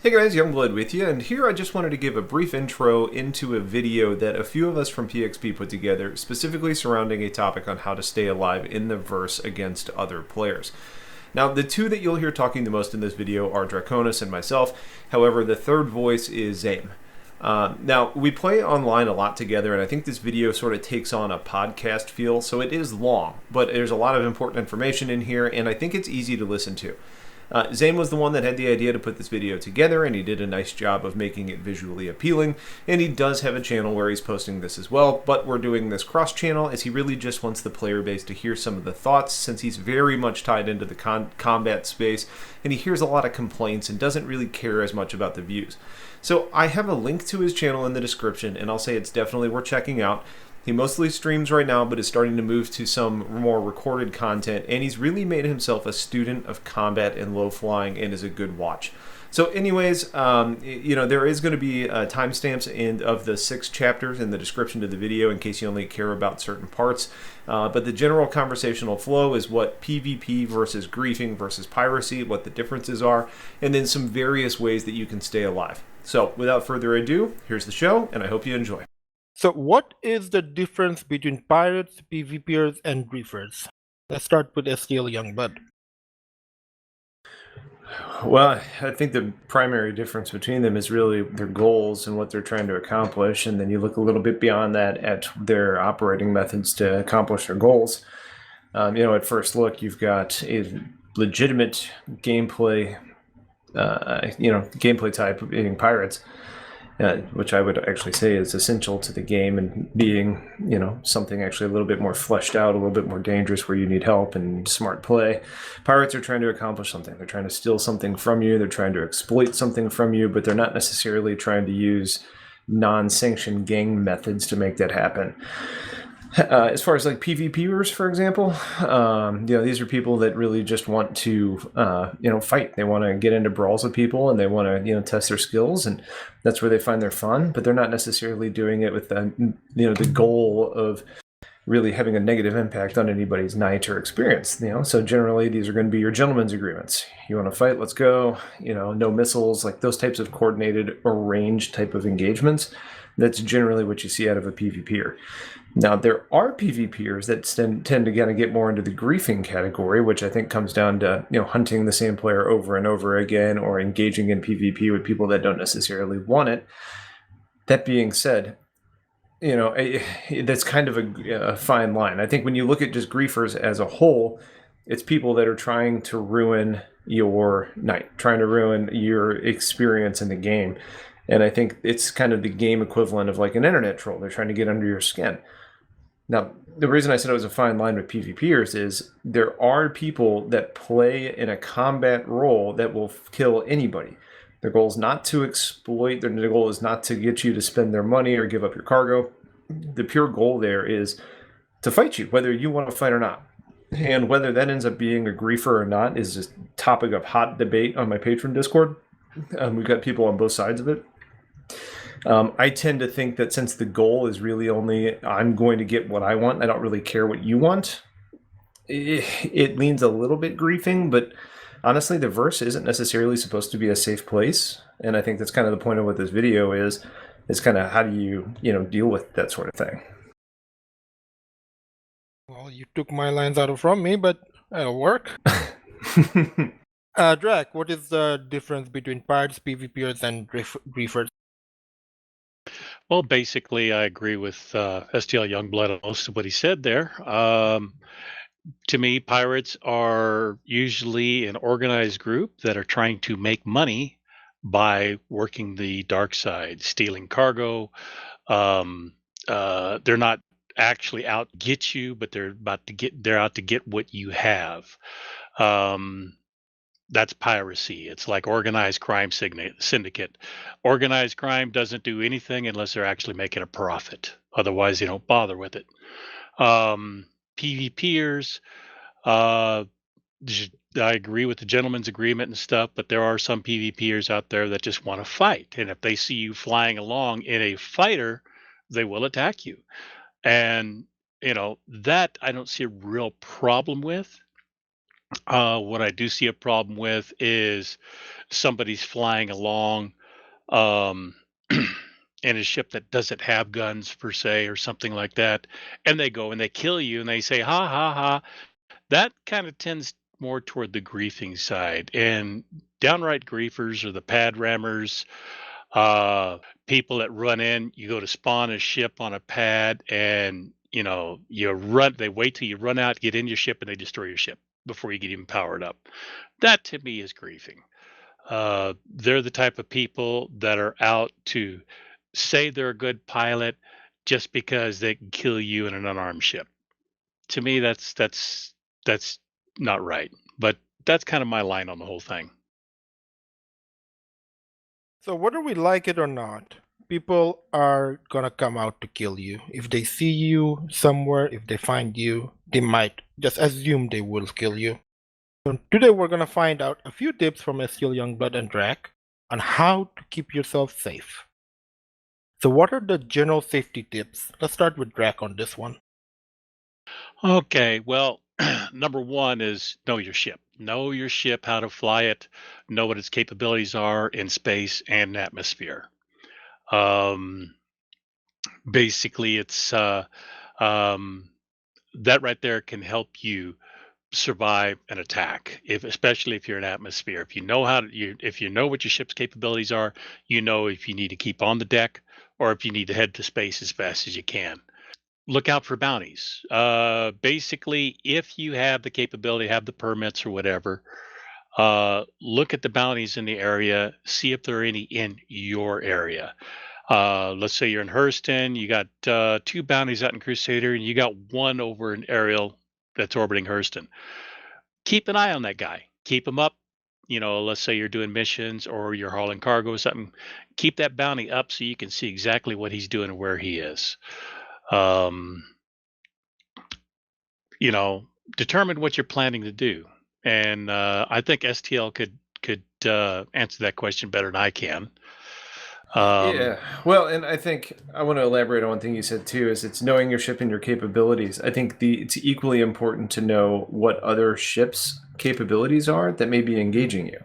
Hey guys, Youngblood with you, and here I just wanted to give a brief intro into a video that a few of us from PXP put together, specifically surrounding a topic on how to stay alive in the verse against other players. Now, the two that you'll hear talking the most in this video are Draconis and myself. However, the third voice is Zaim. Now, we play online a lot together, and I think this video sort of takes on a podcast feel, so it is long, but there's a lot of important information in here, and I think it's easy to listen to. Zaim was the one that had the idea to put this video together, and he did a nice job of making it visually appealing, and he does have a channel where he's posting this as well, but we're doing this cross-channel as he really just wants the player base to hear some of the thoughts, since he's very much tied into the combat space, and he hears a lot of complaints and doesn't really care as much about the views. So I have a link to his channel in the description, and I'll say it's definitely worth checking out. He mostly streams right now, but is starting to move to some more recorded content, and he's really made himself a student of combat and low flying and is a good watch. So anyways, there is going to be timestamps of the 6 chapters in the description to the video in case you only care about certain parts. But the general conversational flow is what PvP versus griefing versus piracy, what the differences are, and then some various ways that you can stay alive. So without further ado, here's the show, and I hope you enjoy. So what is the difference between pirates, PvPers, and griefers? Let's start with STLYoungblood. Well, I think the primary difference between them is really their goals and what they're trying to accomplish, and then you look a little bit beyond that at their operating methods to accomplish their goals. At first look, you've got a legitimate gameplay, gameplay type being pirates. Which I would actually say is essential to the game and being, something actually a little bit more fleshed out, a little bit more dangerous where you need help and smart play. Pirates are trying to accomplish something. They're trying to steal something from you. They're trying to exploit something from you, but they're not necessarily trying to use non-sanctioned gang methods to make that happen. As far as like PvPers, for example, these are people that really just want to, fight. They want to get into brawls with people, and they want to, test their skills, and that's where they find their fun. But they're not necessarily doing it with the goal of really having a negative impact on anybody's night or experience. So generally these are going to be your gentleman's agreements. You want to fight? Let's go. No missiles, like those types of coordinated, arranged type of engagements. That's generally what you see out of a PvPer. Now, there are PvPers that tend to kind of get more into the griefing category, which I think comes down to hunting the same player over and over again, or engaging in PvP with people that don't necessarily want it. That being said, that's kind of a fine line. I think when you look at just griefers as a whole, it's people that are trying to ruin your night, trying to ruin your experience in the game. And I think it's kind of the game equivalent of like an internet troll. They're trying to get under your skin. Now, the reason I said it was a fine line with PvPers is there are people that play in a combat role that will kill anybody. Their goal is not to exploit. Their goal is not to get you to spend their money or give up your cargo. The pure goal there is to fight you, whether you want to fight or not. And whether that ends up being a griefer or not is just topic of hot debate on my Patreon Discord. We've got people on both sides of it. I tend to think that since the goal is really only I'm going to get what I want, I don't really care what you want. It leans a little bit griefing, but honestly, the verse isn't necessarily supposed to be a safe place. And I think that's kind of the point of what this video is kind of how do you, deal with that sort of thing. Well, you took my lines out of from me, but that'll work. Drac, what is the difference between pirates, PvPers, and griefers? Well, basically, I agree with STLYoungblood on most of what he said there. To me, pirates are usually an organized group that are trying to make money by working the dark side, stealing cargo. They're not actually out to get you, but they're out to get what you have. That's piracy. It's like organized crime syndicate. Organized crime doesn't do anything unless they're actually making a profit. Otherwise, they don't bother with it. PvPers, I agree with the gentleman's agreement and stuff, but there are some PvPers out there that just want to fight. And if they see you flying along in a fighter, they will attack you. And, that I don't see a real problem with. What I do see a problem with is somebody's flying along um, in a ship that doesn't have guns per se or something like that, and they go and they kill you and they say ha ha ha. That kind of tends more toward the griefing side, and downright griefers are the pad rammers, uh, people that run in. You go to spawn a ship on a pad, and you run. They wait till you run out, get in your ship, and they destroy your ship before you get even powered up. That to me is griefing. They're the type of people that are out to say they're a good pilot just because they can kill you in an unarmed ship. To me, that's not right. But that's kind of my line on the whole thing. So whether we like it or not, people are gonna come out to kill you. If they see you somewhere, if they find you, they might just assume they will kill you. So today we're gonna find out a few tips from STL Youngblood and Drac on how to keep yourself safe. So what are the general safety tips? Let's start with Drac on this one. Okay, well, number one is know your ship. Know your ship, how to fly it, know what its capabilities are in space and atmosphere. Um, Basically, it's um, that right there can help you survive an attack, if especially if you're in atmosphere. If you know if you know what your ship's capabilities are, you know if you need to keep on the deck or if you need to head to space as fast as you can. Look out for bounties. Basically, if you have the capability, have the permits or whatever, look at the bounties in the area, see if there are any in your area. Let's say you're in Hurston, you got two bounties out in Crusader, and you got one over in Ariel that's orbiting Hurston. Keep an eye on that guy. Keep him up. Let's say you're doing missions or you're hauling cargo or something. Keep that bounty up so you can see exactly what he's doing and where he is. Um, you know, Determine what you're planning to do. And I think STL could answer that question better than I can. Yeah, well, and I think I want to elaborate on one thing you said too. Is it's knowing your ship and your capabilities. I think it's equally important to know what other ships' capabilities are that may be engaging you.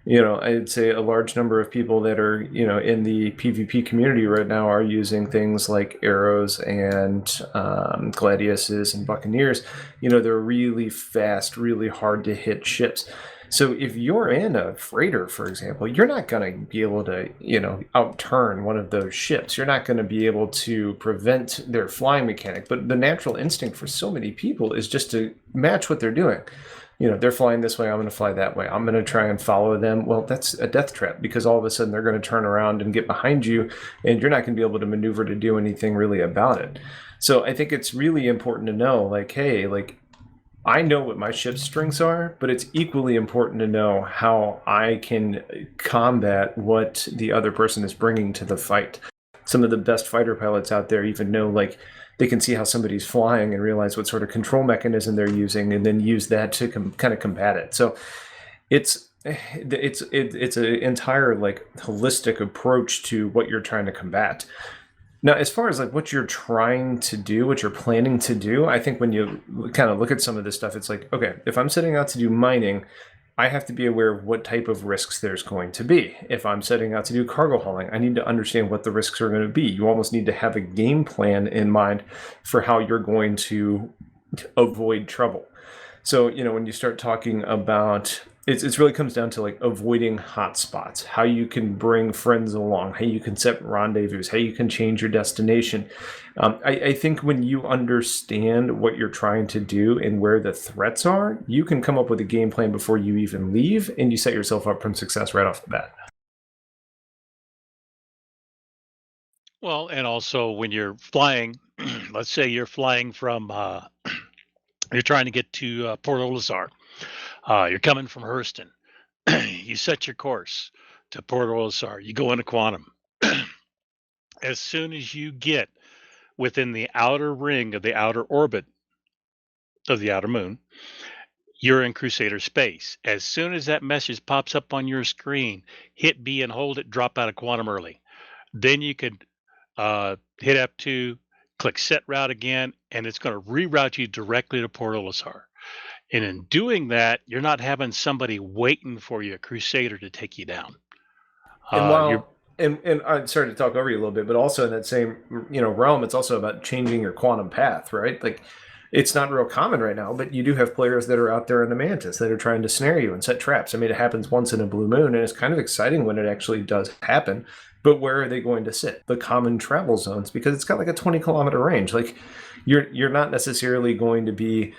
I'd say a large number of people that are, in the PvP community right now are using things like arrows and gladiuses and buccaneers. They're really fast, really hard to hit ships. So if you're in a freighter, for example, you're not going to be able to, outturn one of those ships. You're not going to be able to prevent their flying mechanic. But the natural instinct for so many people is just to match what they're doing. They're flying this way, I'm going to fly that way. I'm going to try and follow them. Well, that's a death trap because all of a sudden they're going to turn around and get behind you, and you're not going to be able to maneuver to do anything really about it. So I think it's really important to know, like, hey, like, I know what my ship's strengths are, but it's equally important to know how I can combat what the other person is bringing to the fight. Some of the best fighter pilots out there even know, like, they can see how somebody's flying and realize what sort of control mechanism they're using, and then use that to kind of combat it. So it's an entire like holistic approach to what you're trying to combat. Now, as far as like what you're trying to do, what you're planning to do, I think when you kind of look at some of this stuff, it's like, okay, if I'm setting out to do mining, I have to be aware of what type of risks there's going to be. If I'm setting out to do cargo hauling, I need to understand what the risks are going to be. You almost need to have a game plan in mind for how you're going to avoid trouble. So, when you start talking about it really comes down to like avoiding hot spots, how you can bring friends along, how you can set rendezvous, how you can change your destination. I think when you understand what you're trying to do and where the threats are, you can come up with a game plan before you even leave, and you set yourself up for success right off the bat. Well, and also when you're flying, let's say you're flying from, you're trying to get to Port Olisar. You're coming from Hurston. You set your course to Port Olisar. You go into Quantum. As soon as you get within the outer ring of the outer orbit of the outer moon, you're in Crusader space. As soon as that message pops up on your screen, hit B and hold it, drop out of Quantum early. Then you could hit F2, click set route again, and it's going to reroute you directly to Port Olisar. And in doing that, you're not having somebody waiting for you, a crusader, to take you down. And You're while and I'm sorry to talk over you a little bit, but also in that same realm, it's also about changing your quantum path, right? Like it's not real common right now, but you do have players that are out there in the mantis that are trying to snare you and set traps. I mean, it happens once in a blue moon, and it's kind of exciting when it actually does happen. But where are they going to sit? The common travel zones, because it's got like a 20-kilometer range. Like you're not necessarily going to be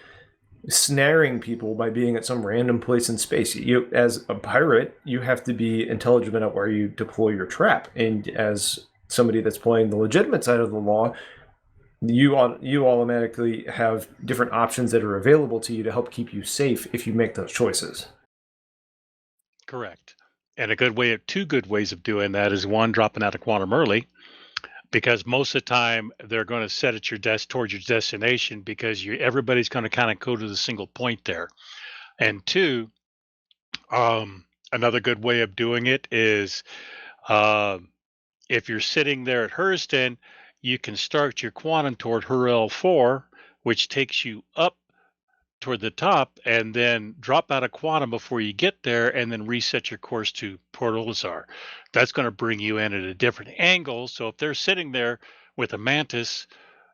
snaring people by being at some random place in space. You, as a pirate, you have to be intelligent about where you deploy your trap. And as somebody that's playing the legitimate side of the law, you automatically have different options that are available to you to help keep you safe if you make those choices. correct. And two good ways of doing that is one, dropping out of quantum early, because most of the time they're going to set at your desk towards your destination because everybody's going to kind of go to the single point there. And two, another good way of doing it is um, if you're sitting there at Hurston, you can start your quantum toward HURL4, which takes you up toward the top, and then drop out of quantum before you get there, and then reset your course to Port Olisar. That's going to bring you in at a different angle. So if they're sitting there with a mantis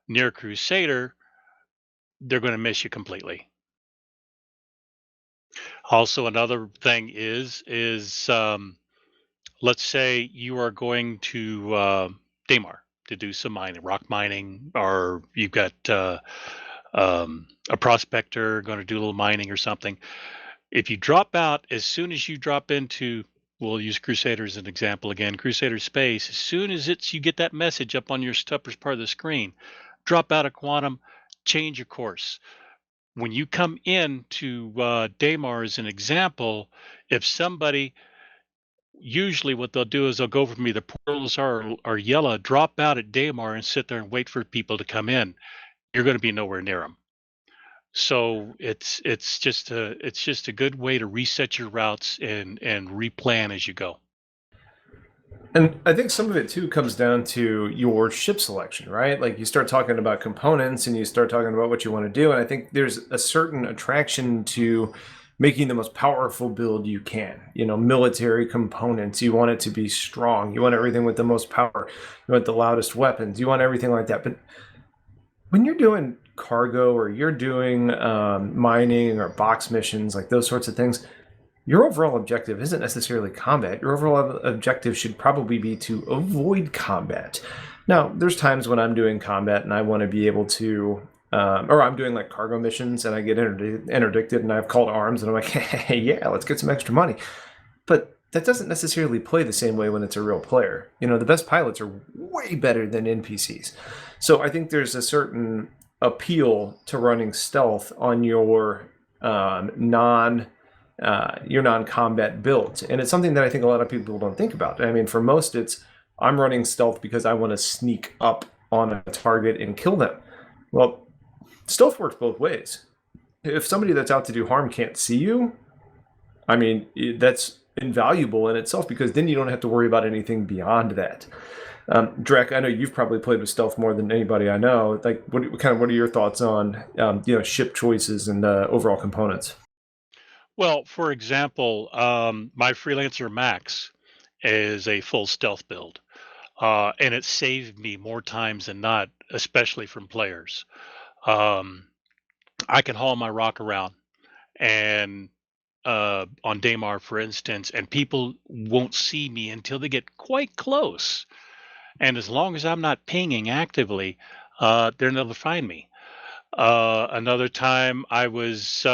near Crusader, they're going to miss you completely. Also, another thing is let's say you are going to Daymar to do some mining, rock mining, or you've got a prospector going to do a little mining or something. If you drop out, as soon as you drop into, we'll use Crusader as an example again, Crusader space, as soon as you get that message up on your upper part of the screen, drop out of quantum, change your course. When you come in to Daymar as an example, if somebody, usually what they'll do is they'll go from either Portals or Yella, drop out at Daymar and sit there and wait for people to come in. You're going to be nowhere near them. So it's just a good way to reset your routes and replan as you go. And I think some of it too comes down to your ship selection, right? Like you start talking about components and you start talking about what you want to do. And I think there's a certain attraction to making the most powerful build you can. Military components, you want it to be strong. You want everything with the most power. You want the loudest weapons. You want everything like that. But when you're doing cargo or you're doing mining or box missions, like those sorts of things, your overall objective isn't necessarily combat. Your overall objective should probably be to avoid combat. Now, there's times when I'm doing combat and I want to be able to, or I'm doing like cargo missions and I get interdicted and I've called arms and I'm like, hey, yeah, let's get some extra money. But that doesn't necessarily play the same way when it's a real player. The best pilots are way better than NPCs. So I think there's a certain appeal to running stealth on your non-combat builds, and it's something that I think a lot of people don't think about. I mean, for most, it's I'm running stealth because I want to sneak up on a target and kill them. Well, stealth works both ways. If somebody that's out to do harm can't see you, I mean, that's invaluable in itself because then you don't have to worry about anything beyond that. Drek, I know you've probably played with stealth more than anybody I know. Like, what are your thoughts on ship choices and overall components? Well, for example, my Freelancer Max is a full stealth build, and it saved me more times than not, especially from players. Um, I can haul my rock around and on Daymar, for instance, and people won't see me until they get quite close. And as long as I'm not pinging actively, they're never find me. Another time I was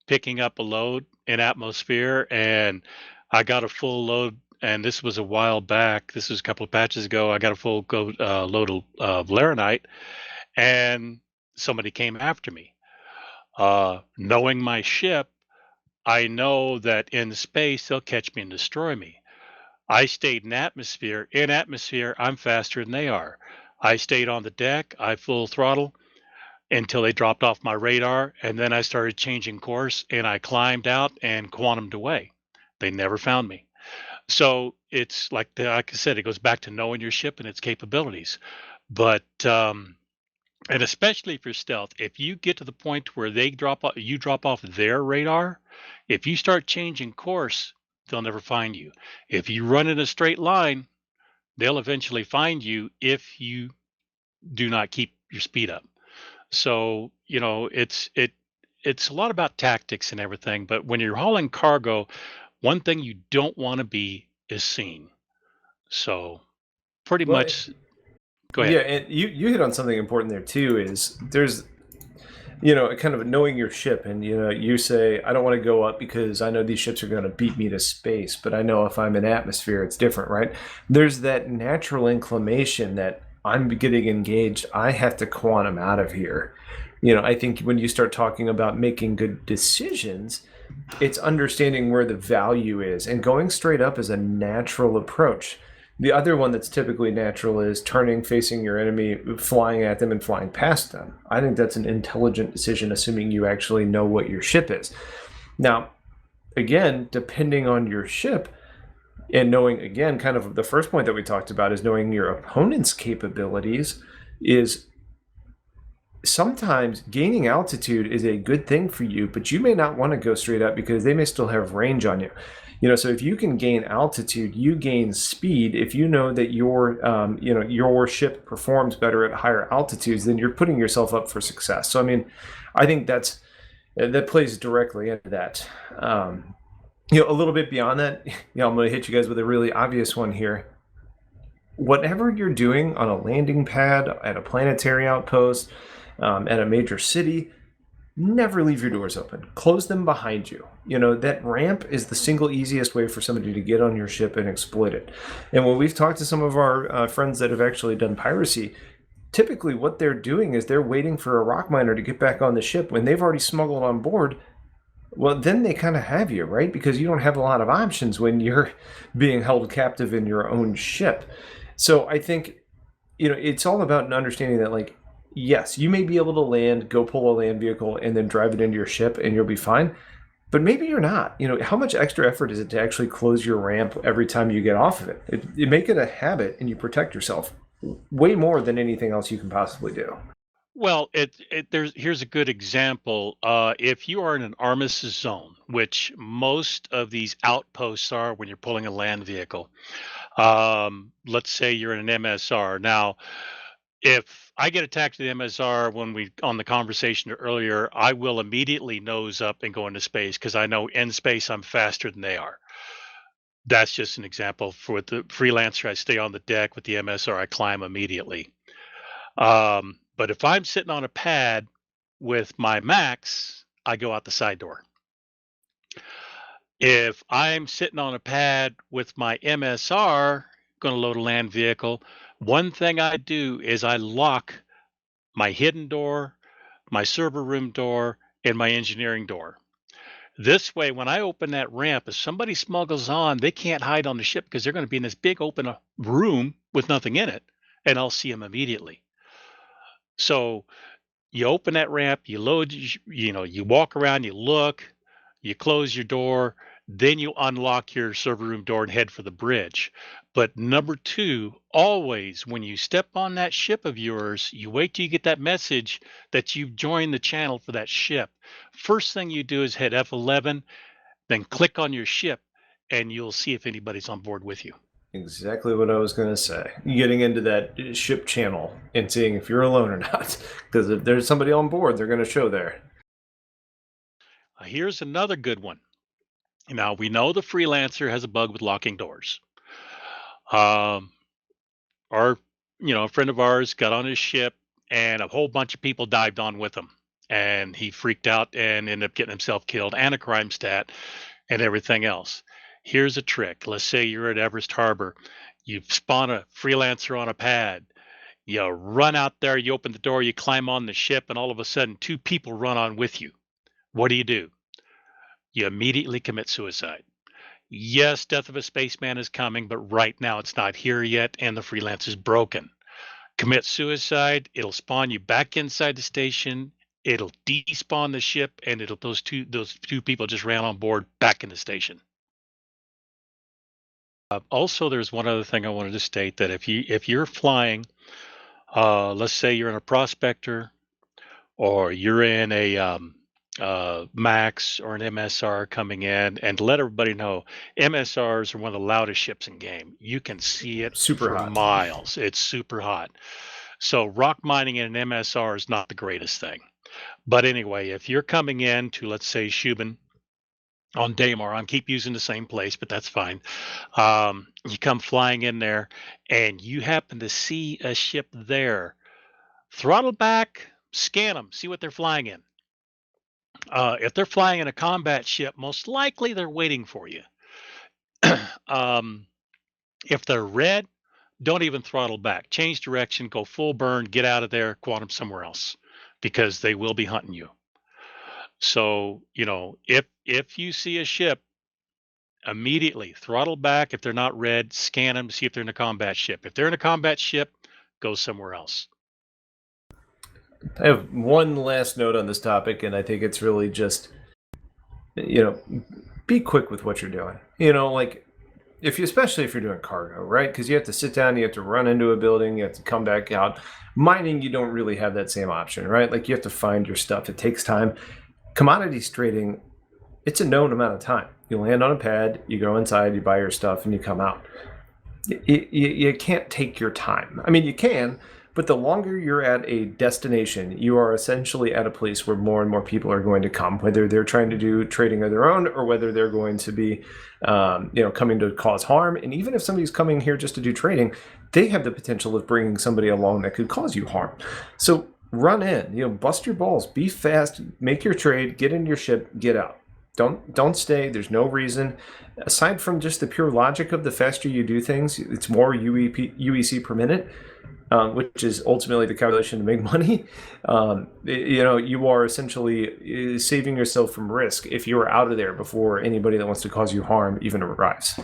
picking up a load in atmosphere and I got a full load. And this was a while back. This was a couple of patches ago. I got a full load of Laranite, and somebody came after me. Knowing my ship, I know that in space they'll catch me and destroy me. I stayed in atmosphere. In atmosphere, I'm faster than they are. I stayed on the deck. I full throttle until they dropped off my radar, and then I started changing course and I climbed out and quantumed away. They never found me. So it's like I said, it goes back to knowing your ship and its capabilities. But And especially for stealth, if you get to the point where they drop off, you drop off their radar, if you start changing course, they'll never find you. If you run in a straight line, they'll eventually find you if you do not keep your speed up. So, it's a lot about tactics and everything, but when you're hauling cargo, one thing you don't want to be is seen. So, pretty Well, much go yeah, ahead. and you hit on something important there too. Is there's kind of knowing your ship, and you say I don't want to go up because I know these ships are going to beat me to space, but I know if I'm in atmosphere, it's different, right? There's that natural inclination that I'm getting engaged. I have to quantum out of here. I think when you start talking about making good decisions, it's understanding where the value is, and going straight up is a natural approach. The other one that's typically natural is turning, facing your enemy, flying at them, and flying past them. I think that's an intelligent decision, assuming you actually know what your ship is. Now, again, depending on your ship, and knowing, again, kind of the first point that we talked about is knowing your opponent's capabilities, is sometimes gaining altitude is a good thing for you, but you may not want to go straight up because they may still have range on you. So if you can gain altitude, you gain speed. If you know that your ship performs better at higher altitudes, then you're putting yourself up for success. So I mean, I think that plays directly into that. A little bit beyond that, I'm going to hit you guys with a really obvious one here. Whatever you're doing on a landing pad, at a planetary outpost, at a major city, never leave your doors open. Close them behind you. That ramp is the single easiest way for somebody to get on your ship and exploit it. And when we've talked to some of our friends that have actually done piracy, typically what they're doing is they're waiting for a rock miner to get back on the ship when they've already smuggled on board. Well, then they kind of have you, right? Because you don't have a lot of options when you're being held captive in your own ship. So I think, it's all about an understanding that, like, yes, you may be able to land, go pull a land vehicle, and then drive it into your ship, and you'll be fine. But maybe you're not. How much extra effort is it to actually close your ramp every time you get off of it? You make it a habit, and you protect yourself way more than anything else you can possibly do. Well, here's a good example. If you are in an armistice zone, which most of these outposts are when you're pulling a land vehicle, let's say you're in an MSR. Now, if I get attacked to the MSR when we on the conversation earlier, I will immediately nose up and go into space because I know in space I'm faster than they are. That's just an example. For the freelancer, I stay on the deck. With the MSR, I climb immediately. But if I'm sitting on a pad with my max, I go out the side door. If I'm sitting on a pad with my MSR, going to load a land vehicle, one thing I do is I lock my hidden door, my server room door, and my engineering door. This way, when I open that ramp, if somebody smuggles on, they can't hide on the ship because they're going to be in this big open room with nothing in it, and I'll see them immediately. So you open that ramp, you load, you walk around, you look, you close your door, then you unlock your server room door and head for the bridge. But number two, always when you step on that ship of yours, you wait till you get that message that you've joined the channel for that ship. First thing you do is hit F11, then click on your ship, and you'll see if anybody's on board with you. Exactly what I was going to say. Getting into that ship channel and seeing if you're alone or not. Because if there's somebody on board, they're going to show there. Here's another good one. Now, we know the freelancer has a bug with locking doors. Um, our, a friend of ours got on his ship and a whole bunch of people dived on with him. And he freaked out and ended up getting himself killed and a crime stat and everything else. Here's a trick. Let's say you're at Everest Harbor. You spawn a freelancer on a pad. You run out there, you open the door, you climb on the ship, and all of a sudden, two people run on with you. What do? You immediately commit suicide. Yes, Death of a Spaceman is coming, but right now it's not here yet, and the freelance is broken. Commit suicide, it'll spawn you back inside the station, it'll despawn the ship, and it'll those two people just ran on board back in the station. Also, there's one other thing I wanted to state, that if you're flying Let's say you're in a prospector or you're in a Max or an MSR coming in, and let everybody know MSRs are one of the loudest ships in game. You can see it Super for hot. miles. It's super hot. So rock mining in an MSR is not the greatest thing. But anyway, if you're coming in to, let's say, Shubin on Daymar, I keep using the same place, but that's fine. You come flying in there and you happen to see a ship there, throttle back, scan them, see what they're flying in. If they're flying in a combat ship, most likely they're waiting for you. um, if they're red, don't even throttle back. Change direction, go full burn, get out of there, quantum somewhere else, because they will be hunting you. So if you see a ship, immediately throttle back. If they're not red, scan them to see if they're in a combat ship. If they're in a combat ship, go somewhere else. I have one last note on this topic, and I think it's really just, be quick with what you're doing. Like, especially if you're doing cargo, right? Because you have to sit down, you have to run into a building, you have to come back out. Mining, you don't really have that same option, right? Like, you have to find your stuff. It takes time. Commodities trading, it's a known amount of time. You land on a pad, you go inside, you buy your stuff, and you come out. You can't take your time. I mean, you can, but the longer you're at a destination, you are essentially at a place where more and more people are going to come, whether they're trying to do trading of their own or whether they're going to be, coming to cause harm. And even if somebody's coming here just to do trading, they have the potential of bringing somebody along that could cause you harm. So run in, bust your balls, be fast, make your trade, get in your ship, get out. Don't stay. There's no reason. Aside from just the pure logic of the faster you do things, it's more UEC per minute, which is ultimately the calculation to make money. You are essentially saving yourself from risk if you are out of there before anybody that wants to cause you harm even arrives.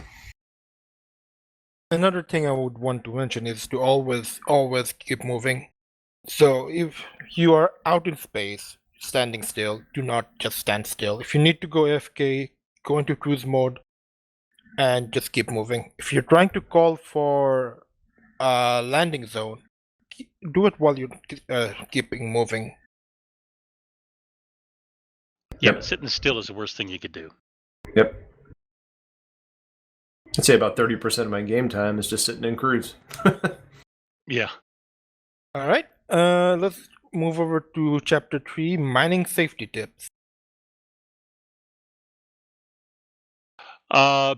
Another thing I would want to mention is to always keep moving. So if you are out in space, standing still, do not just stand still. If you need to go AFK, go into cruise mode and just keep moving. If you're trying to call for a landing zone, do it while you're keeping moving. Yeah, but sitting still is the worst thing you could do. Yep. I'd say about 30% of my game time is just sitting in cruise. Yeah. All right. Let's move over to chapter 3, mining safety tips.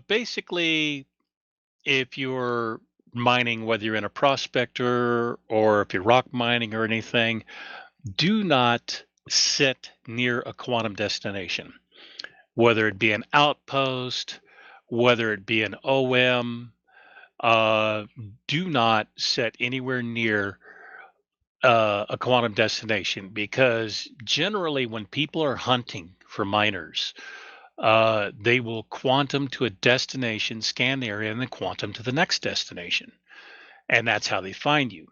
Basically, if you're mining, whether you're in a prospector or if you're rock mining or anything, do not sit near a quantum destination, whether it be an outpost, whether it be an OM. Do not sit anywhere near a quantum destination, because generally when people are hunting for miners, they will quantum to a destination, scan the area, and then quantum to the next destination. And that's how they find you.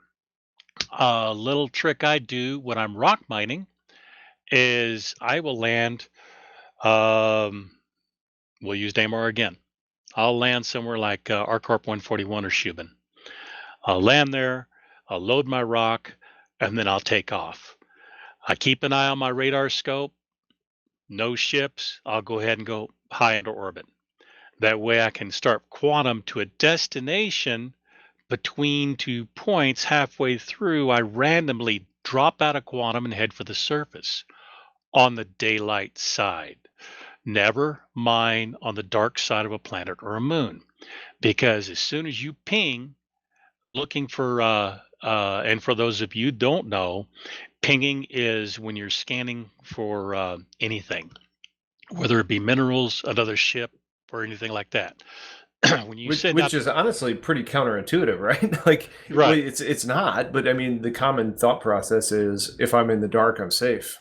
A little trick I do when I'm rock mining is I will land, we'll use Daymar again. I'll land somewhere like ArcCorp 141 or Shubin. I'll land there, I'll load my rock, and then I'll take off. I keep an eye on my radar scope. No ships. I'll go ahead and go high into orbit. That way I can start quantum to a destination between 2 points. Halfway through, I randomly drop out of quantum and head for the surface on the daylight side. Never mine on the dark side of a planet or a moon, because as soon as you ping, looking for, and for those of you who don't know, pinging is when you're scanning for anything, whether it be minerals, another ship, or anything like that. When you Which send out, is honestly pretty counterintuitive, right? Like, right, it's not, but I mean, the common thought process is if I'm in the dark, I'm safe.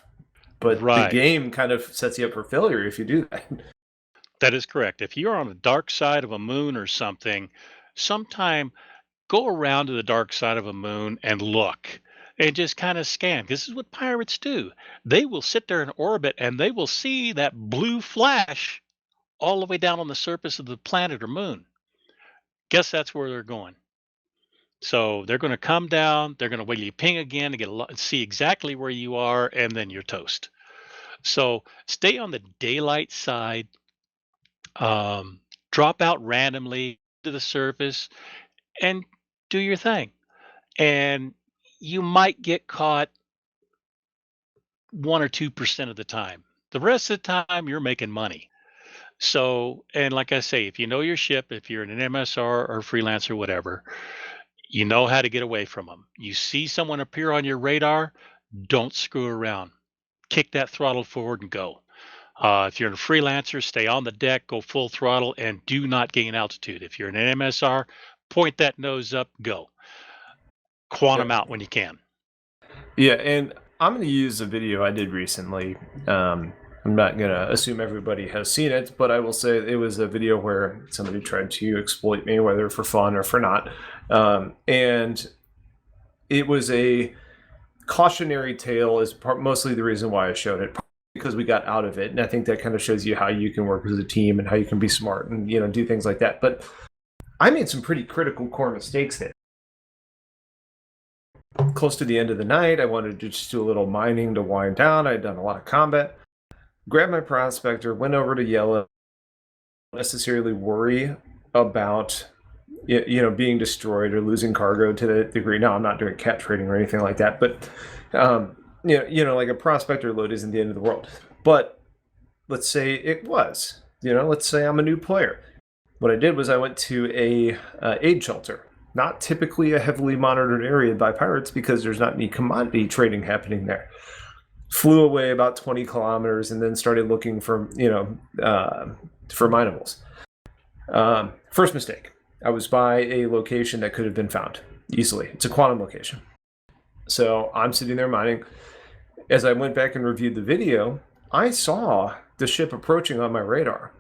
But the right, game kind of sets you up for failure if you do that. that is correct. If you're on the dark side of a moon or something, sometime go around to the dark side of a moon and look and just kind of scan. This is what pirates do. They will sit there in orbit and they will see that blue flash all the way down on the surface of the planet or moon. Guess that's where they're going. So they're going to come down, they're going to wait till you ping again to see exactly where you are, and then you're toast. So stay on the daylight side, um, drop out randomly to the surface, and do your thing. And you might get caught 1 or 2% of the time. The rest of the time, you're making money. So, and like I say, if you know your ship, if you're an MSR or freelancer, whatever, you know how to get away from them. You see someone appear on your radar, don't screw around. Kick that throttle forward and go. If you're a freelancer, stay on the deck, go full throttle, and do not gain altitude. If you're an MSR, point that nose up, go. Quantum out when you can. Yeah, and I'm going to use a video I did recently. I'm not going to assume everybody has seen it, but I will say it was a video where somebody tried to exploit me, whether for fun or for not. And it was a cautionary tale, is mostly the reason why I showed it, because we got out of it. And I think that kind of shows you how you can work as a team and how you can be smart and, do things like that. But I made some pretty critical core mistakes there. Close to the end of the night, I wanted to just do a little mining to wind down. I'd done a lot of combat. Grabbed my prospector, went over to Yellow. Don't necessarily worry about being destroyed or losing cargo to the degree. No, I'm not doing cat trading or anything like that. But like a prospector load isn't the end of the world. But let's say it was. Let's say I'm a new player. What I did was I went to a aid shelter. Not typically a heavily monitored area by pirates because there's not any commodity trading happening there. Flew away about 20 kilometers and then started looking for minables. First mistake. I was by a location that could have been found easily. It's a quantum location. So I'm sitting there mining. As I went back and reviewed the video, I saw the ship approaching on my radar.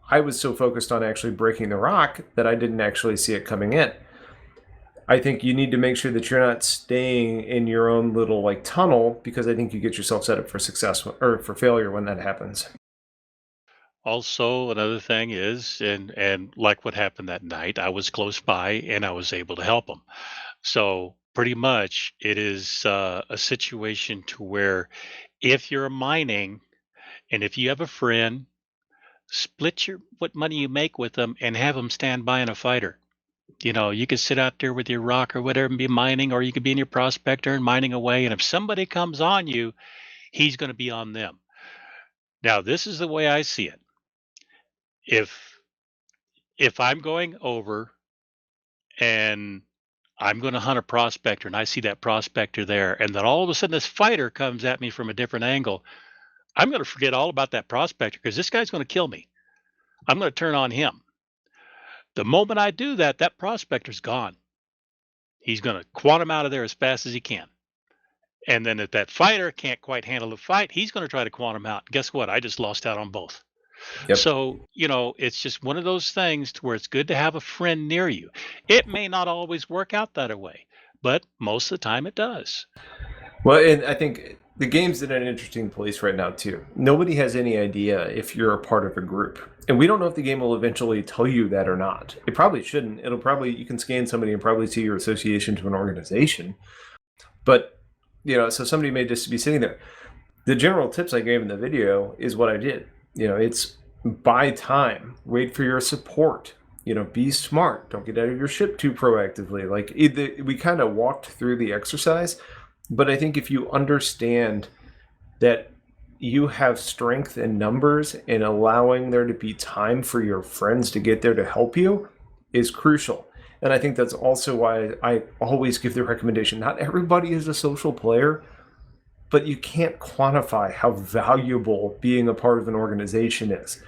I was so focused on actually breaking the rock that I didn't actually see it coming in. I think you need to make sure that you're not staying in your own little tunnel, because I think you get yourself set up for success or for failure when that happens. Also, another thing is, and like what happened that night, I was close by and I was able to help them. So pretty much, it is a situation to where if you're mining and if you have a friend, split what money you make with them and have them stand by in a fighter. You could sit out there with your rock or whatever and be mining, or you could be in your prospector and mining away. And if somebody comes on you, he's going to be on them. Now, this is the way I see it. If I'm going over and I'm going to hunt a prospector and I see that prospector there, and then all of a sudden this fighter comes at me from a different angle, I'm going to forget all about that prospector because this guy's going to kill me. I'm going to turn on him. The moment I do that, that prospector's gone. He's going to quantum out of there as fast as he can. And then if that fighter can't quite handle the fight, he's going to try to quantum out. Guess what? I just lost out on both. Yep. So, it's just one of those things to where it's good to have a friend near you. It may not always work out that way, but most of the time it does. Well, and I think the game's in an interesting place right now, too. Nobody has any idea if you're a part of a group. And we don't know if the game will eventually tell you that or not. It probably shouldn't. You can scan somebody and probably see your association to an organization. But, so somebody may just be sitting there. The general tips I gave in the video is what I did. It's buy time, wait for your support, be smart, don't get out of your ship too proactively. We kind of walked through the exercise, but I think if you understand that you have strength in numbers and allowing there to be time for your friends to get there to help you is crucial. And I think that's also why I always give the recommendation, not everybody is a social player, but you can't quantify how valuable being a part of an organization is.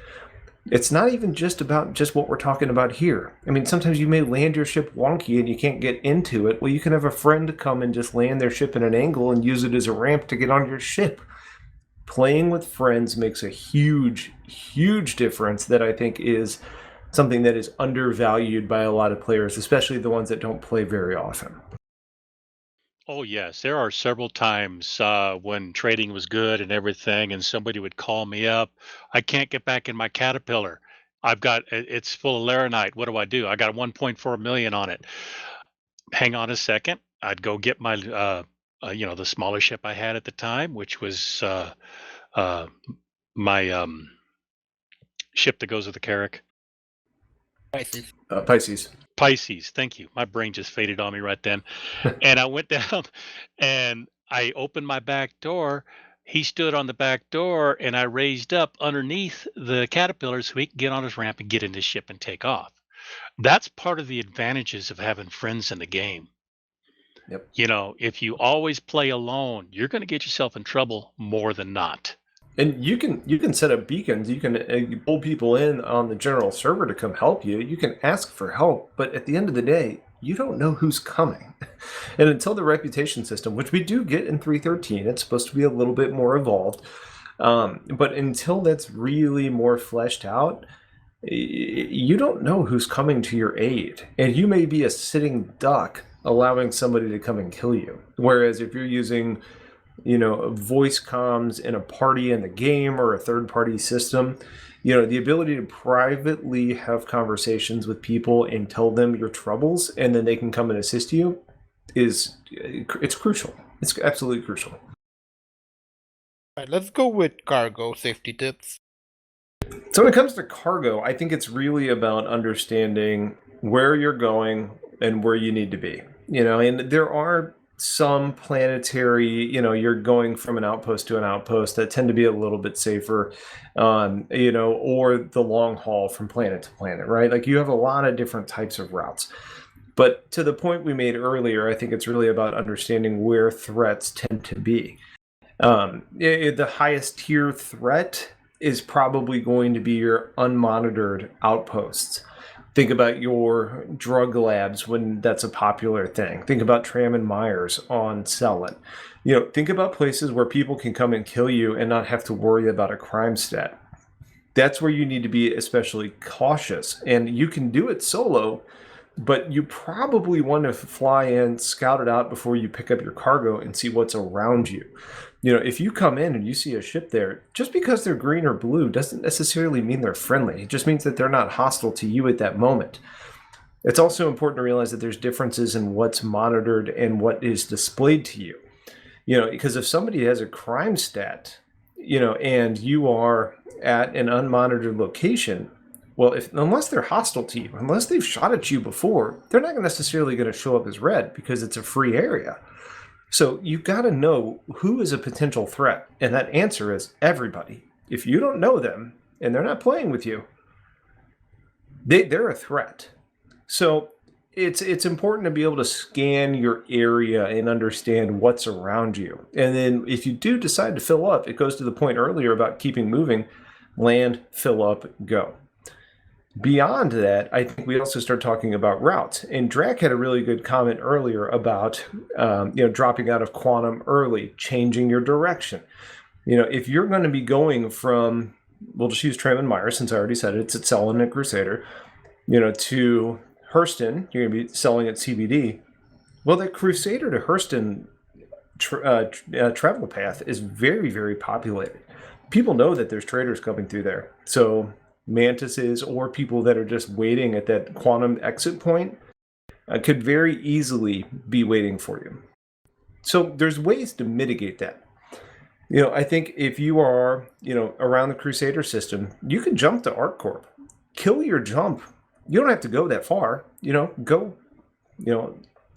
It's not even just about what we're talking about here. I mean, sometimes you may land your ship wonky and you can't get into it. Well, you can have a friend come and just land their ship in an angle and use it as a ramp to get on your ship. Playing with friends makes a huge, huge difference that I think is something that is undervalued by a lot of players, especially the ones that don't play very often. Oh, yes. There are several times when trading was good and everything, and somebody would call me up. I can't get back in my Caterpillar. It's full of laranite. What do? I got 1.4 million on it. hang on a second. I'd go get my, the smaller ship I had at the time, which was uh, my ship that goes with the Carrack. Pisces. Pisces. Pisces. Thank you. My brain just faded on me right then. And I went down and I opened my back door. He stood on the back door and I raised up underneath the caterpillar so he could get on his ramp and get in his ship and take off. That's part of the advantages of having friends in the game. Yep. If you always play alone, you're going to get yourself in trouble more than not. And you can set up beacons. You can pull people in on the general server to come help you. You can ask for help, but at the end of the day, you don't know who's coming. And until the reputation system, which we do get in 3.13, it's supposed to be a little bit more evolved. But until that's really more fleshed out, you don't know who's coming to your aid. And you may be a sitting duck allowing somebody to come and kill you. Whereas if you're using voice comms in a party in the game or a third-party system, the ability to privately have conversations with people and tell them your troubles and then they can come and assist you it's crucial. It's absolutely crucial. All right, let's go with cargo safety tips. So when it comes to cargo, I think it's really about understanding where you're going and where you need to be. And there are some planetary, you're going from an outpost to an outpost that tend to be a little bit safer, or the long haul from planet to planet, right? Like you have a lot of different types of routes. But to the point we made earlier, I think it's really about understanding where threats tend to be. The highest tier threat is probably going to be your unmonitored outposts. Think about your drug labs when that's a popular thing. Think about Tram and Myers on Selin. Think about places where people can come and kill you and not have to worry about a crime stat. That's where you need to be especially cautious. And you can do it solo, but you probably want to fly in, scout it out before you pick up your cargo and see what's around you. If you come in and you see a ship there, just because they're green or blue doesn't necessarily mean they're friendly. It just means that they're not hostile to you at that moment. It's also important to realize that there's differences in what's monitored and what is displayed to you. Because if somebody has a crime stat, and you are at an unmonitored location, well, unless they're hostile to you, unless they've shot at you before, they're not necessarily going to show up as red because it's a free area. So you've got to know who is a potential threat, and that answer is everybody. If you don't know them and they're not playing with you, they're a threat. So it's important to be able to scan your area and understand what's around you. And then if you do decide to fill up, it goes to the point earlier about keeping moving, land, fill up, go. Beyond that, I think we also start talking about routes. And Drac had a really good comment earlier about, dropping out of quantum early, changing your direction. If you're going to be going from, we'll just use Tram and Myers since I already said it, it's at Selin and Crusader, to Hurston, you're going to be selling at CBD. Well, that Crusader to Hurston travel path is very, very populated. People know that there's traders coming through there. So mantises or people that are just waiting at that quantum exit point could very easily be waiting for you. So there's ways to mitigate that. I think if you are, around the Crusader system, you can jump to ArcCorp. Kill your jump. You don't have to go that far. Go,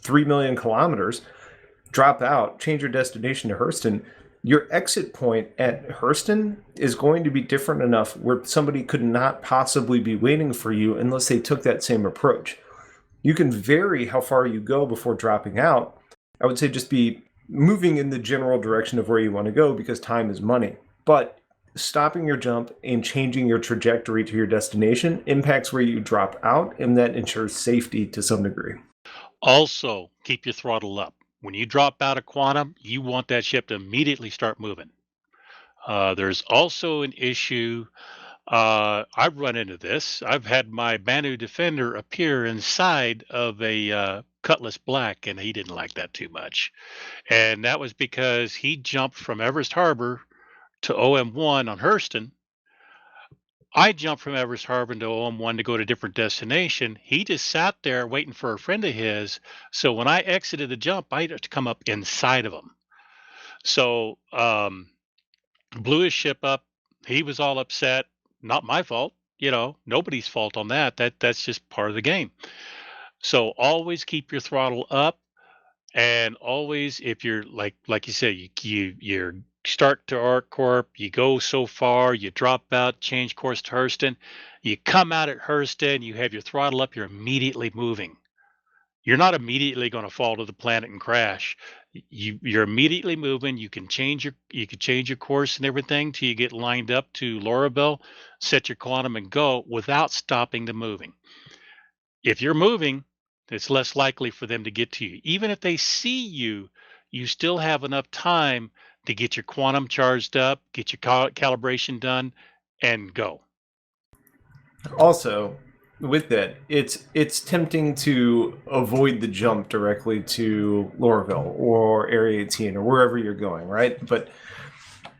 3 million kilometers, drop out, change your destination to Hurston. Your exit point at Hurston is going to be different enough where somebody could not possibly be waiting for you unless they took that same approach. You can vary how far you go before dropping out. I would say just be moving in the general direction of where you want to go because time is money. But stopping your jump and changing your trajectory to your destination impacts where you drop out, and that ensures safety to some degree. Also, keep your throttle up. When you drop out of quantum, you want that ship to immediately start moving. There's also an issue. I've run into this. I've had my Banu Defender appear inside of a Cutlass Black, and he didn't like that too much. And that was because he jumped from Everest Harbor to OM1 on Hurston. I jumped from Everest Harbor to OM1 to go to a different destination. He just sat there waiting for a friend of his. So when I exited the jump, I had to come up inside of him. So blew his ship up. He was all upset. Not my fault. Nobody's fault on that. That's just part of the game. So always keep your throttle up, and always, if you're like you said, you start to Arc Corp, you go so far, you drop out, change course to Hurston, you come out at Hurston, you have your throttle up, you're immediately moving. You're not immediately going to fall to the planet and crash. You're immediately moving. You can change your course and everything till you get lined up to Lorabelle, set your quantum and go without stopping the moving. If you're moving, it's less likely for them to get to you. Even if they see you, you still have enough time to get your quantum charged up, get your calibration done, and go. Also, with that, it's tempting to avoid the jump directly to Lorville or Area 18 or wherever you're going, right? But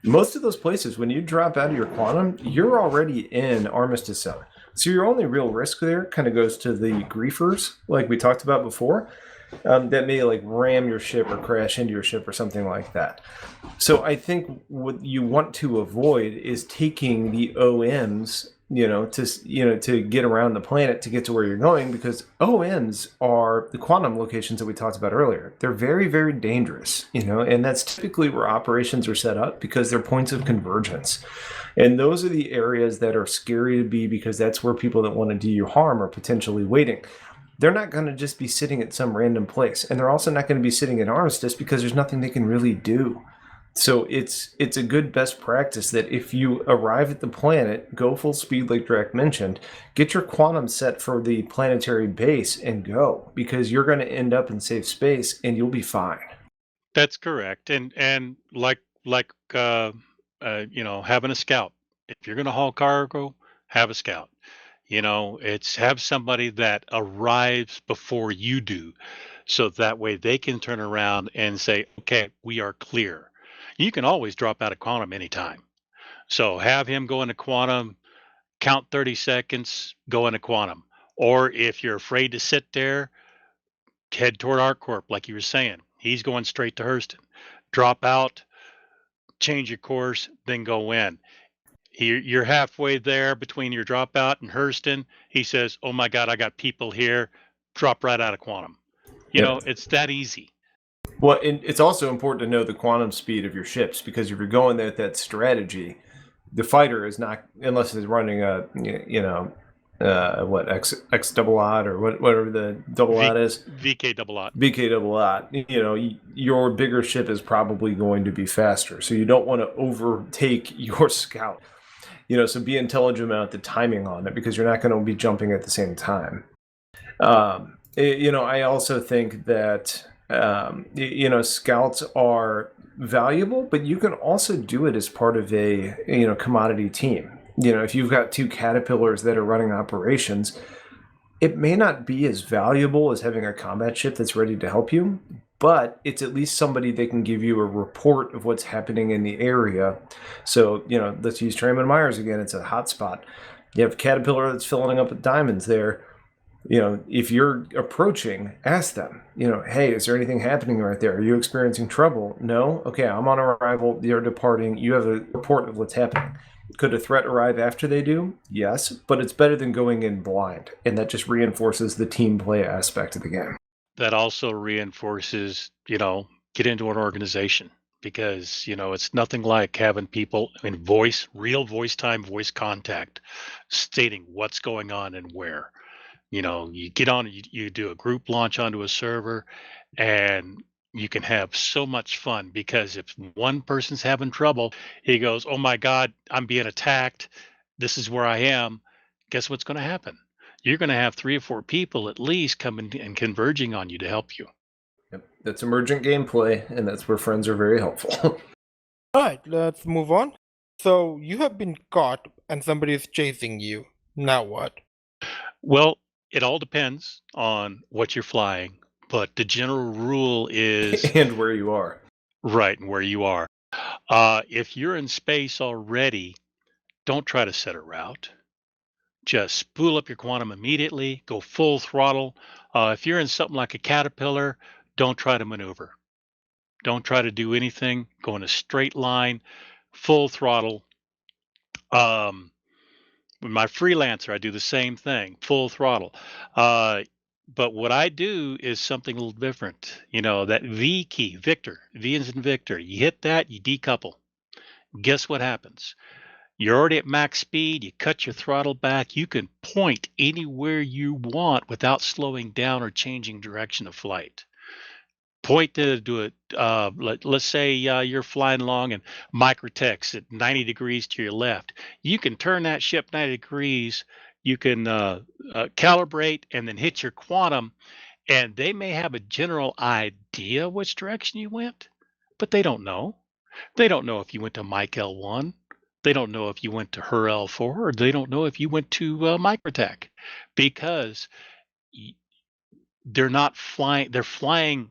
most of those places, when you drop out of your quantum, you're already in Armistice Zone. So your only real risk there kind of goes to the griefers, like we talked about before, that may like ram your ship or crash into your ship or something like that. So I think what you want to avoid is taking the OMs, to get around the planet to get to where you're going, because OMs are the quantum locations that we talked about earlier. They're very, very dangerous, and that's typically where operations are set up because they're points of convergence. And those are the areas that are scary to be, because that's where people that want to do you harm are potentially waiting. They're not going to just be sitting at some random place. And they're also not going to be sitting at Armistice because there's nothing they can really do. So it's a good best practice that if you arrive at the planet, go full speed like Drac mentioned, get your quantum set for the planetary base and go, because you're going to end up in safe space and you'll be fine. That's correct. And like having a scout. If you're going to haul cargo, have a scout. It's have somebody that arrives before you do, so that way they can turn around and say, "Okay, we are clear." You can always drop out of quantum anytime. So have him go into quantum, count 30 seconds, go into quantum. Or if you're afraid to sit there, head toward ArcCorp, like you were saying. He's going straight to Hurston. Drop out, change your course, then go in. You're halfway there between your dropout and Hurston. He says, "Oh my God, I got people here." Drop right out of quantum. It's that easy. Well, and it's also important to know the quantum speed of your ships, because if you're going there with that strategy, the fighter is not, unless it's running a, what, X double odd or whatever the double odd is. VK double odd. VK double odd. Your bigger ship is probably going to be faster. So you don't want to overtake your scout. So be intelligent about the timing on it, because you're not going to be jumping at the same time. I also think that scouts are valuable, but you can also do it as part of a commodity team. If you've got two caterpillars that are running operations, it may not be as valuable as having a combat ship that's ready to help you, but it's at least somebody that can give you a report of what's happening in the area. So, let's use Traman Myers again. It's a hot spot. You have a caterpillar that's filling up with diamonds there. If you're approaching, ask them, hey, is there anything happening right there? Are you experiencing trouble? No? Okay, I'm on arrival. You're departing. You have a report of what's happening. Could a threat arrive after they do? Yes, but it's better than going in blind, and that just reinforces the team play aspect of the game. That also reinforces, get into an organization, because, it's nothing like having people, real voice time, voice contact, stating what's going on and where. You get on, you do a group launch onto a server, and you can have so much fun, because if one person's having trouble, he goes, "Oh my God, I'm being attacked. This is where I am." Guess what's going to happen? You're going to have 3 or 4 people at least coming and converging on you to help you. Yep. That's emergent gameplay, and that's where friends are very helpful. All right, let's move on. So you have been caught and somebody is chasing you. Now what? Well, it all depends on what you're flying, but the general rule is and where you are. right, and where you are. If you're in space already, don't try to set a route. just spool up your quantum immediately, go full throttle. If you're in something like a caterpillar, don't try to maneuver. Don't try to do anything. Go in a straight line, full throttle. Um, with my freelancer, I do the same thing, full throttle. Uh, but what I do is something a little different. That V key, Victor, V is in Victor. You hit that, you decouple. Guess what happens? You're already at max speed. You cut your throttle back. You can point anywhere you want without slowing down or changing direction of flight. Point to do it. Let's say you're flying along and microtext at 90 degrees to your left. You can turn that ship 90 degrees. You can calibrate and then hit your quantum, and they may have a general idea which direction you went, but they don't know. They don't know if you went to Mike L1. They don't know if you went to her L4, or they don't know if you went to Microtech, because they're not flying. They're flying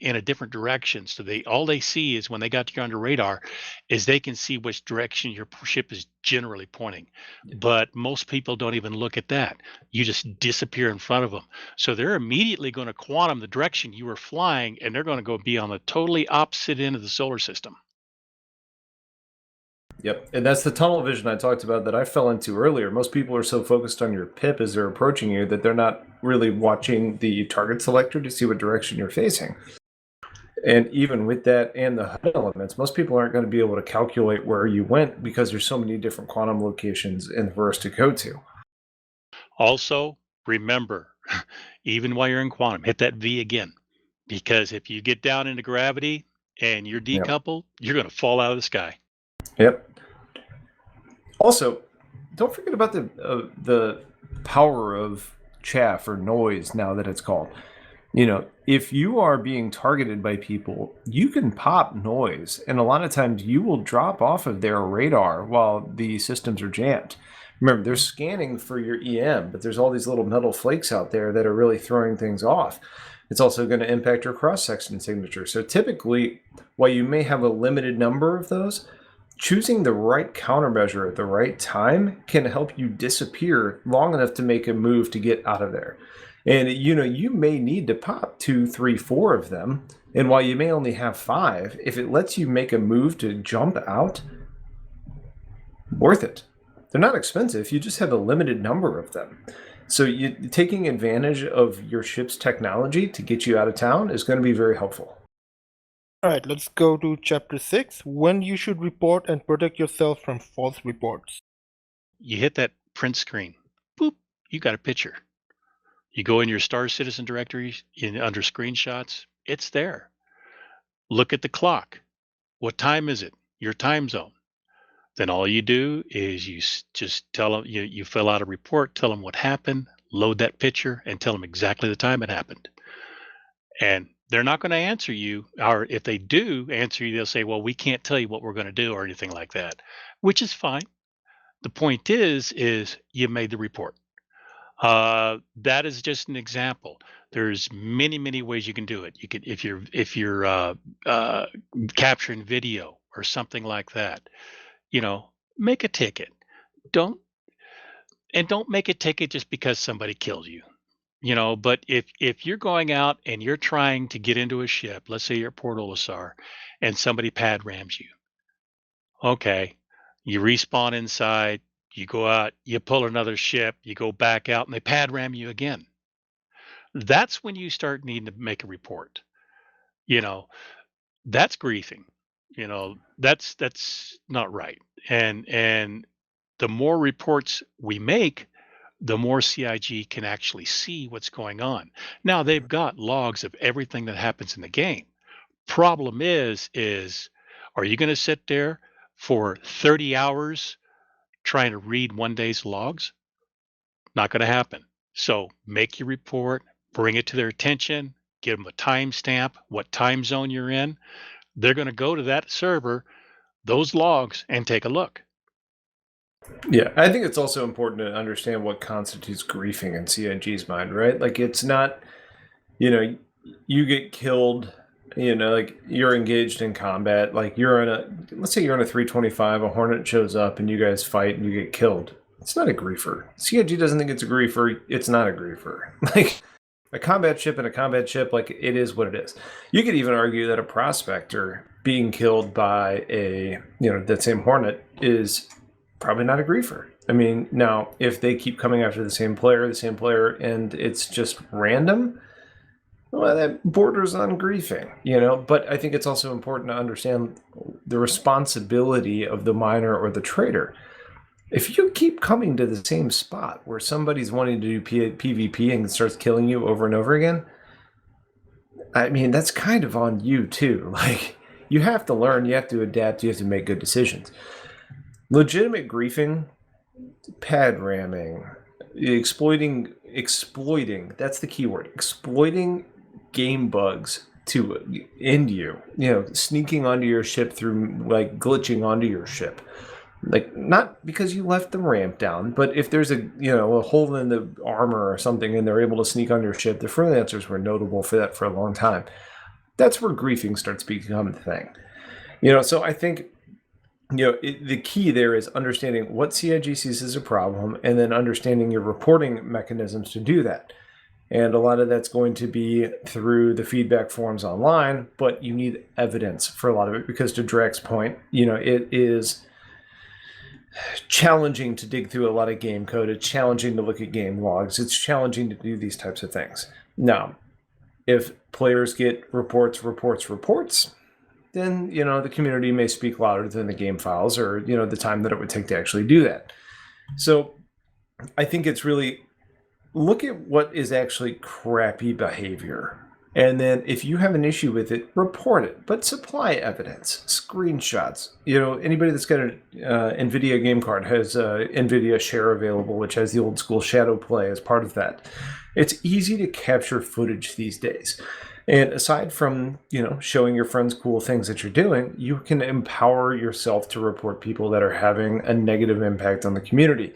in a different direction. So all they see is when they got you under radar, is they can see which direction your ship is generally pointing. But most people don't even look at that. You just disappear in front of them. So they're immediately going to quantum the direction you were flying, and they're going to go be on the totally opposite end of the solar system. Yep, and that's the tunnel vision I talked about that I fell into earlier. Most people are so focused on your pip as they're approaching you that they're not really watching the target selector to see what direction you're facing. And even with that and the HUD elements, most people aren't going to be able to calculate where you went because there's so many different quantum locations in the verse to go to. Also, remember, even while you're in quantum, hit that V again. Because if you get down into gravity and you're decoupled, you're going to fall out of the sky. Yep. Also, don't forget about the power of chaff or noise now that it's called. If you are being targeted by people, you can pop noise, and a lot of times you will drop off of their radar while the systems are jammed. Remember, they're scanning for your EM, but there's all these little metal flakes out there that are really throwing things off. It's also going to impact your cross-section signature. So typically, while you may have a limited number of those, choosing the right countermeasure at the right time can help you disappear long enough to make a move to get out of there. And you may need to pop 2, 3, 4 of them. And while you may only have 5, if it lets you make a move to jump out, worth it. They're not expensive. You just have a limited number of them. So taking advantage of your ship's technology to get you out of town is going to be very helpful. All right, let's go to chapter 6, when you should report and protect yourself from false reports. You hit that print screen. Boop, you got a picture. You go in your Star Citizen directory under screenshots. It's there. Look at the clock. What time is it? Your time zone. Then all you do is you just tell them, you fill out a report, tell them what happened, load that picture, and tell them exactly the time it happened. And they're not going to answer you, or if they do answer you, they'll say, well, we can't tell you what we're going to do or anything like that, which is fine. The point is you made the report. That is just an example. There's many, many ways you can do it. You could, if you're capturing video or something like that, make a ticket. Don't make a ticket just because somebody killed you. But if you're going out and you're trying to get into a ship, let's say you're at Port Olisar, and somebody pad rams you. Okay, you respawn inside, you go out, you pull another ship, you go back out, and they pad ram you again. That's when you start needing to make a report. That's griefing. That's not right. And the more reports we make, the more CIG can actually see what's going on. Now they've got logs of everything that happens in the game. Problem is are you going to sit there for 30 hours trying to read one day's logs? Not going to happen. So make your report, bring it to their attention, give them a timestamp, what time zone you're in. They're going to go to that server, those logs, and take a look. Yeah, I think it's also important to understand what constitutes griefing in CIG's mind, right? Like, it's not, you get killed, like you're engaged in combat, like let's say you're on a 325, a Hornet shows up and you guys fight and you get killed. It's not a griefer. CIG doesn't think it's a griefer. It's not a griefer. Like, a combat ship and a combat ship, like, it is what it is. You could even argue that a prospector being killed by that same Hornet is probably not a griefer. I mean, now, if they keep coming after the same player, and it's just random, well, that borders on griefing, But I think it's also important to understand the responsibility of the miner or the trader. If you keep coming to the same spot where somebody's wanting to do PvP and starts killing you over and over again, I mean, that's kind of on you too. Like, you have to learn, you have to adapt, you have to make good decisions. Legitimate griefing, pad ramming, exploiting, that's the key word, exploiting game bugs to end you, sneaking onto your ship through, like, glitching onto your ship. Like, not because you left the ramp down, but if there's a hole in the armor or something and they're able to sneak on your ship, the freelancers were notable for that for a long time. That's where griefing starts becoming a thing. So I think, the key there is understanding what CIG sees as a problem and then understanding your reporting mechanisms to do that. And a lot of that's going to be through the feedback forums online, but you need evidence for a lot of it because, to Drax's point, it is challenging to dig through a lot of game code. It's challenging to look at game logs. It's challenging to do these types of things. Now, if players get reports, then, the community may speak louder than the game files or, the time that it would take to actually do that. So I think it's really look at what is actually crappy behavior. And then if you have an issue with it, report it, but supply evidence, screenshots. Anybody that's got an NVIDIA game card has NVIDIA Share available, which has the old school shadow play as part of that. It's easy to capture footage these days. And aside from, showing your friends cool things that you're doing, you can empower yourself to report people that are having a negative impact on the community.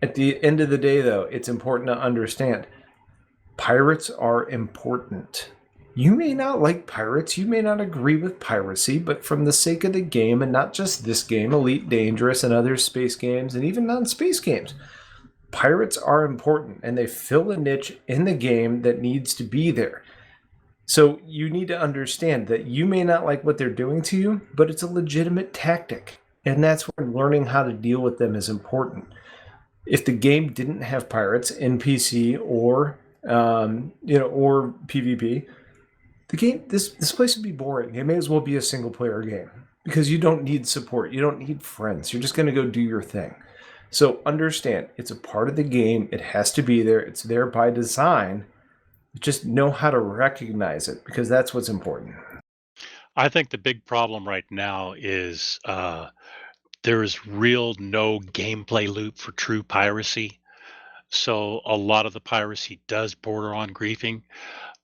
At the end of the day, though, it's important to understand pirates are important. You may not like pirates, you may not agree with piracy, but from the sake of the game, and not just this game, Elite Dangerous and other space games, and even non-space games, pirates are important, and they fill a niche in the game that needs to be there. So you need to understand that you may not like what they're doing to you, but it's a legitimate tactic, and that's where learning how to deal with them is important. If the game didn't have pirates, NPC, or or PvP, the game, this place would be boring. It may as well be a single player game because you don't need support. You don't need friends. You're just going to go do your thing. So understand, it's a part of the game. It has to be there. It's there by design. Just know how to recognize it because that's what's important. I think the big problem right now is there is real no gameplay loop for true piracy. So a lot of the piracy does border on griefing,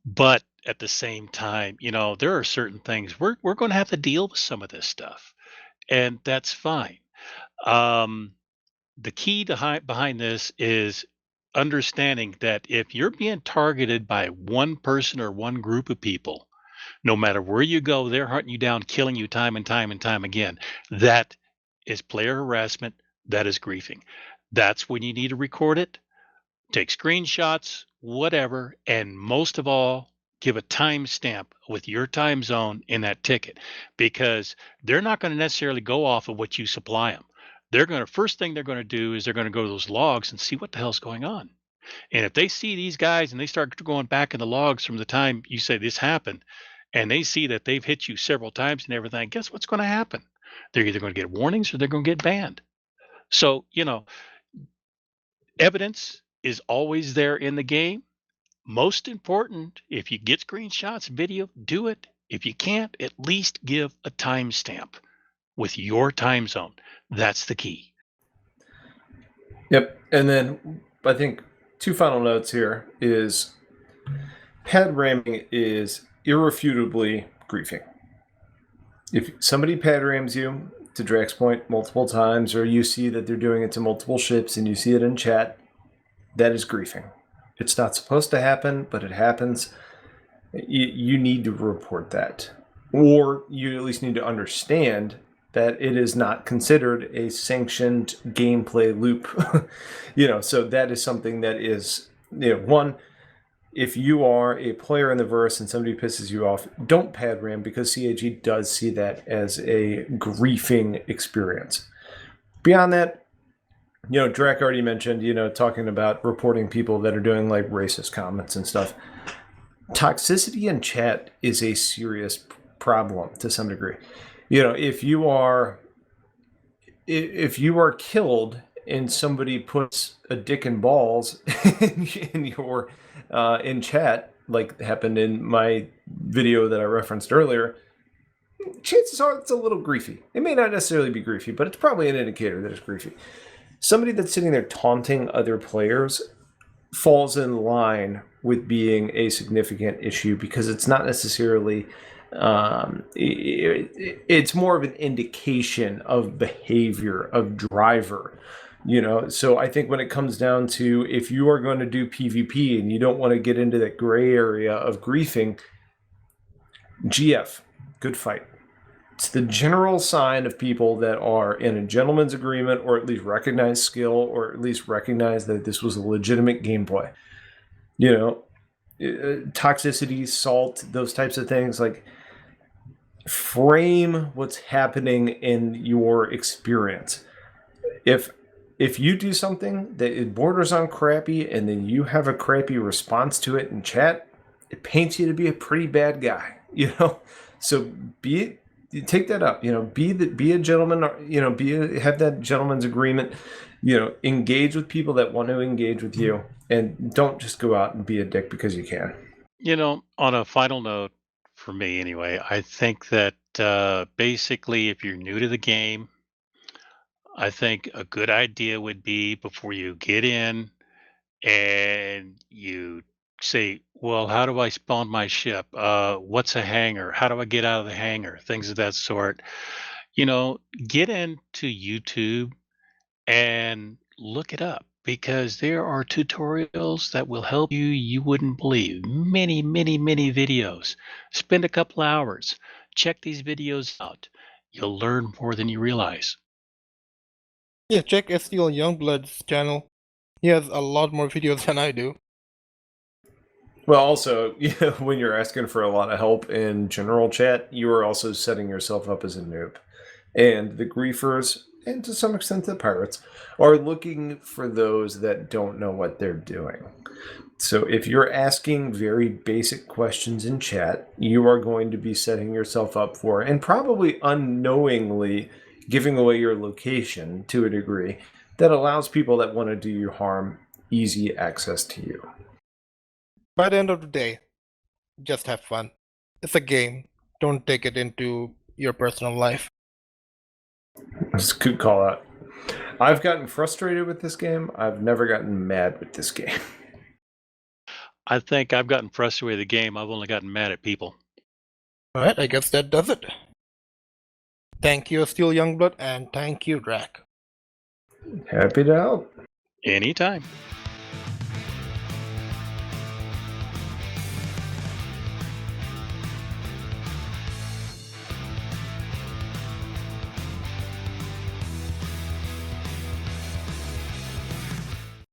but at the same time, there are certain things we're going to have to deal with some of this stuff, and that's fine. Um, the key behind this is understanding that if you're being targeted by one person or one group of people, no matter where you go, they're hunting you down, killing you time and time and time again. That is player harassment. That is griefing. That's when you need to record it, take screenshots, whatever, and most of all, give a timestamp with your time zone in that ticket because they're not going to necessarily go off of what you supply them. First thing they're going to do is they're going to go to those logs and see what the hell's going on. And if they see these guys and they start going back in the logs from the time you say this happened, and they see that they've hit you several times and everything, guess what's going to happen? They're either going to get warnings or they're going to get banned. So, evidence is always there in the game. Most important, if you get screenshots, video, do it. If you can't, at least give a timestamp with your time zone. That's the key. Yep. And then I think two final notes here is pad ramming is irrefutably griefing. If somebody pad rams you, to Drax's point, multiple times, or you see that they're doing it to multiple ships and you see it in chat, that is griefing. It's not supposed to happen, but it happens. You need to report that. Or you at least need to understand that it is not considered a sanctioned gameplay loop. So that is something that is, one, if you are a player in the verse and somebody pisses you off, don't pad ram, because CAG does see that as a griefing experience. Beyond that, Drac already mentioned, talking about reporting people that are doing like racist comments and stuff. Toxicity in chat is a serious problem to some degree. If you are killed and somebody puts a dick and balls in chat, like happened in my video that I referenced earlier, chances are it's a little griefy. It may not necessarily be griefy, but it's probably an indicator that it's griefy. Somebody that's sitting there taunting other players falls in line with being a significant issue, because it's not necessarily it's more of an indication of behavior of driver. So I think when it comes down to, if you are going to do PvP and you don't want to get into that gray area of griefing, GF, good fight. It's the general sign of people that are in a gentleman's agreement, or at least recognize skill, or at least recognize that this was a legitimate gameplay. Toxicity, salt, those types of things, like, frame what's happening in your experience. If you do something that it borders on crappy, and then you have a crappy response to it in chat, it paints you to be a pretty bad guy. So take that up. Be a gentleman. Have that gentleman's agreement. Engage with people that want to engage with you, and don't just go out and be a dick because you can. On a final note, for me anyway, I think that basically, if you're new to the game, I think a good idea would be, before you get in and you say, well, how do I spawn my ship? What's a hangar? How do I get out of the hangar? Things of that sort. Get into YouTube and look it up, because there are tutorials that will help you. You wouldn't believe. Many, many, many videos. Spend a couple hours. Check these videos out. You'll learn more than you realize. Yeah, check STLYoungblood's channel. He has a lot more videos than I do. Well, also, when you're asking for a lot of help in general chat, you are also setting yourself up as a noob. And the griefers, and to some extent the pirates, are looking for those that don't know what they're doing. So if you're asking very basic questions in chat, you are going to be setting yourself up for, and probably unknowingly giving away your location to a degree that allows people that want to do you harm easy access to you. By the end of the day, just have fun. It's a game. Don't take it into your personal life. That's a good call out. I've gotten frustrated with this game. I've never gotten mad with this game. I think I've gotten frustrated with the game. I've only gotten mad at people. Alright, I guess that does it. Thank you, STLYoungblood, and thank you, Drac. Happy to help. Anytime.